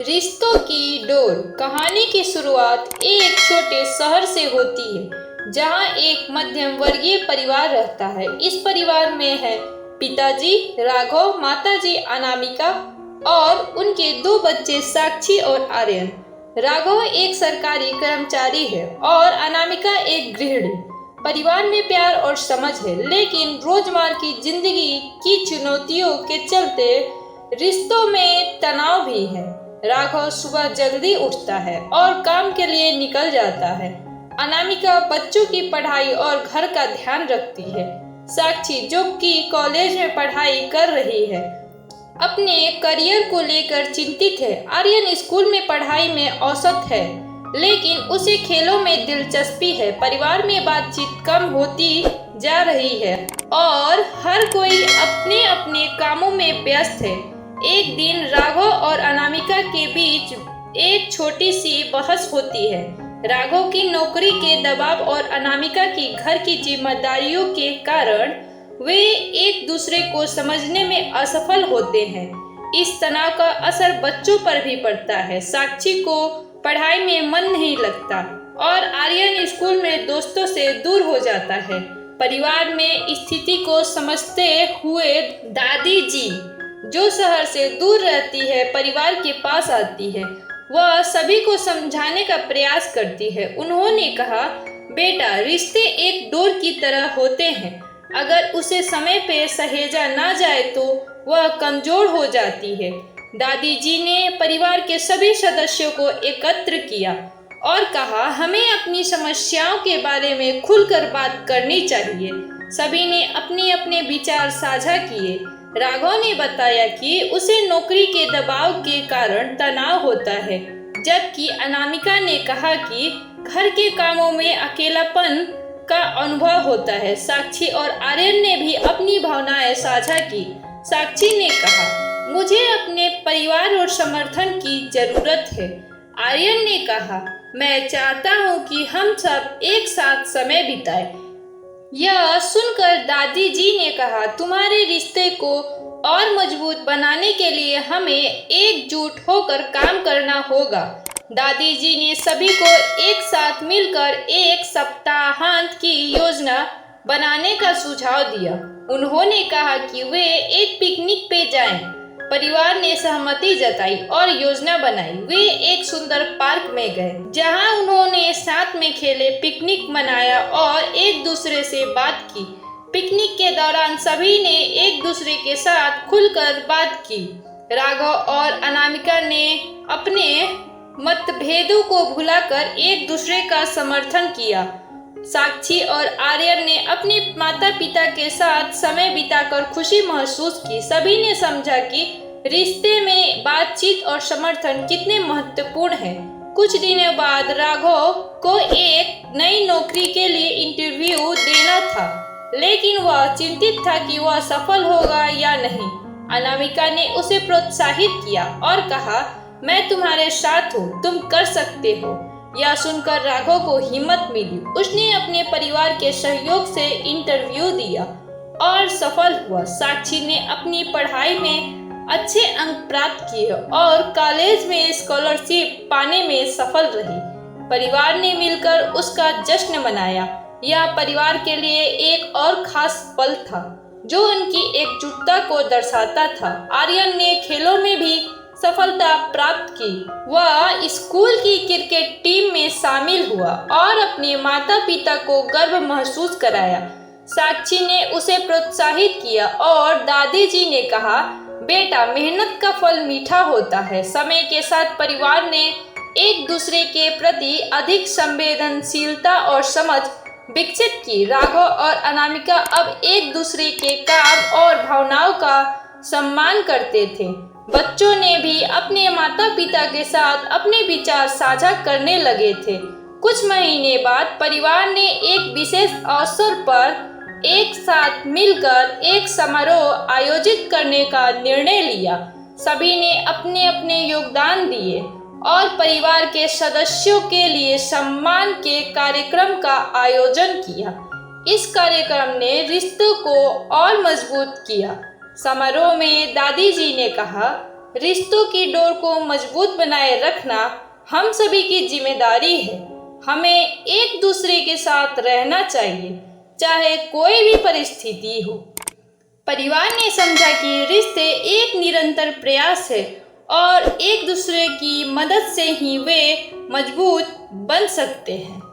रिश्तों की डोर कहानी की शुरुआत एक छोटे शहर से होती है जहां एक मध्यम वर्गीय परिवार रहता है। इस परिवार में है पिताजी राघव, माताजी अनामिका और उनके दो बच्चे साक्षी और आर्यन। राघव एक सरकारी कर्मचारी है और अनामिका एक गृहिणी। परिवार में प्यार और समझ है, लेकिन रोजमर्रा की जिंदगी की चुनौतियों के चलते रिश्तों में तनाव भी है। राघव सुबह जल्दी उठता है और काम के लिए निकल जाता है। अनामिका बच्चों की पढ़ाई और घर का ध्यान रखती है। साक्षी जो कि कॉलेज में पढ़ाई कर रही है, अपने करियर को लेकर चिंतित है। आर्यन स्कूल में पढ़ाई में औसत है, लेकिन उसे खेलों में दिलचस्पी है। परिवार में बातचीत कम होती जा रही है और हर कोई अपने अपने कामों में व्यस्त है। एक दिन राघव और अनामिका के बीच एक छोटी सी बहस होती है। राघव की नौकरी के दबाव और अनामिका की घर की जिम्मेदारियों के कारण वे एक दूसरे को समझने में असफल होते हैं। इस तनाव का असर बच्चों पर भी पड़ता है। साक्षी को पढ़ाई में मन नहीं लगता और आर्यन स्कूल में दोस्तों से दूर हो जाता है। परिवार में स्थिति को समझते हुए दादी जी, जो शहर से दूर रहती है, परिवार के पास आती है। वह सभी को समझाने का प्रयास करती है। उन्होंने कहा, बेटा, रिश्ते एक डोर की तरह होते हैं। अगर उसे समय पे सहेजा ना जाए तो वह कमजोर हो जाती है। दादी जी ने परिवार के सभी सदस्यों को एकत्र किया और कहा, हमें अपनी समस्याओं के बारे में खुलकर बात करनी चाहिए। सभी ने अपने अपने विचार साझा किए। राघव ने बताया कि उसे नौकरी के दबाव के कारण तनाव होता है, जबकि अनामिका ने कहा कि घर के कामों में अकेलापन का अनुभव होता है। साक्षी और आर्यन ने भी अपनी भावनाएं साझा की। साक्षी ने कहा, मुझे अपने परिवार और समर्थन की जरूरत है। आर्यन ने कहा, मैं चाहता हूँ कि हम सब एक साथ समय बिताएं। यह सुनकर दादी जी ने कहा, तुम्हारे रिश्ते को और मजबूत बनाने के लिए हमें एकजुट होकर काम करना होगा। दादी जी ने सभी को एक साथ मिलकर एक सप्ताहांत की योजना बनाने का सुझाव दिया। उन्होंने कहा कि वे एक पिकनिक पे जाएं। परिवार ने सहमति जताई और योजना बनाई। वे एक सुंदर पार्क में गए, जहां उन्होंने साथ में खेले, पिकनिक मनाया और एक दूसरे से बात की। पिकनिक के दौरान सभी ने एक दूसरे के साथ खुलकर बात की। राघव और अनामिका ने अपने मतभेदों को भुलाकर एक दूसरे का समर्थन किया। साक्षी और आर्यन ने अपने माता पिता के साथ समय बिताकर खुशी महसूस की। सभी ने समझा कि रिश्ते में बातचीत और समर्थन कितने महत्वपूर्ण हैं। कुछ दिनों बाद राघव को एक नई नौकरी के लिए इंटरव्यू देना था, लेकिन वह चिंतित था कि वह सफल होगा या नहीं। अनामिका ने उसे प्रोत्साहित किया और कहा, मैं तुम्हारे साथ हूँ, तुम कर सकते हो। यह सुनकर राघव को हिम्मत मिली। उसने अपने परिवार के सहयोग से इंटरव्यू दिया और सफल हुआ। साक्षी ने अपनी पढ़ाई में अच्छे अंक प्राप्त किए और कॉलेज में स्कॉलरशिप पाने में सफल रही। परिवार ने मिलकर उसका जश्न मनाया। यह परिवार के लिए एक और खास पल था, जो उनकी एकजुटता को दर्शाता था। आर्यन ने खेलों में भी सफलता प्राप्त की। वह स्कूल की क्रिकेट टीम में शामिल हुआ और अपने माता पिता को गर्व महसूस कराया। साक्षी ने उसे प्रोत्साहित किया और दादी जी ने कहा, बेटा, मेहनत का फल मीठा होता है। समय के साथ परिवार ने एक दूसरे के प्रति अधिक संवेदनशीलता और समझ विकसित की। राघव और अनामिका अब एक दूसरे के काम और भावनाओं का सम्मान करते थे। बच्चों ने भी अपने माता पिता के साथ अपने विचार साझा करने लगे थे। कुछ महीने बाद परिवार ने एक विशेष अवसर पर एक साथ मिलकर एक समारोह आयोजित करने का निर्णय लिया। सभी ने अपने अपने योगदान दिए और परिवार के सदस्यों के लिए सम्मान के कार्यक्रम का आयोजन किया। इस कार्यक्रम ने रिश्तों को और मजबूत किया। समारोह में दादी जी ने कहा, रिश्तों की डोर को मजबूत बनाए रखना हम सभी की जिम्मेदारी है। हमें एक दूसरे के साथ रहना चाहिए, चाहे कोई भी परिस्थिति हो। परिवार ने समझा कि रिश्ते एक निरंतर प्रयास है और एक दूसरे की मदद से ही वे मजबूत बन सकते हैं।